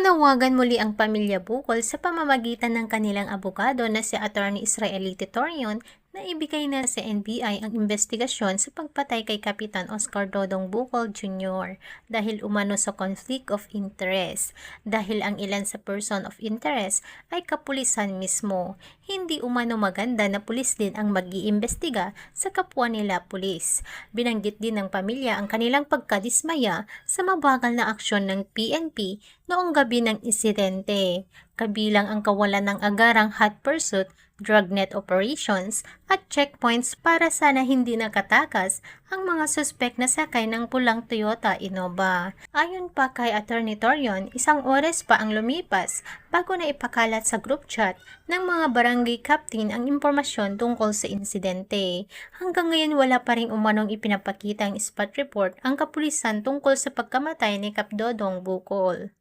Nanawagan muli ang pamilya Bukol sa pamamagitan ng kanilang abogado na si Attorney Israelite Torion na ibigay na sa NBI ang investigasyon sa pagpatay kay Kapitan Oscar Dodong Bukol Jr. dahil umano sa conflict of interest. Dahil ang ilan sa person of interest ay kapulisan mismo. Hindi umano maganda na pulis din ang mag-iimbestiga sa kapwa nila pulis. Binanggit din ng pamilya ang kanilang pagkadismaya sa mabagal na aksyon ng PNP noong gabi ng insidente, kabilang ang kawalan ng agarang hot pursuit, dragnet operations at checkpoints para sana hindi nakatakas ang mga suspek na sakay ng pulang Toyota Innova. Ayon pa kay Attorney Torion, 1 oras pa ang lumipas bago na ipakalat sa group chat ng mga barangay captain ang impormasyon tungkol sa insidente. Hanggang ngayon wala pa ring umanong ipinapakita ang spot report ang kapulisan tungkol sa pagkamatay ni Kap Dodong Bukol.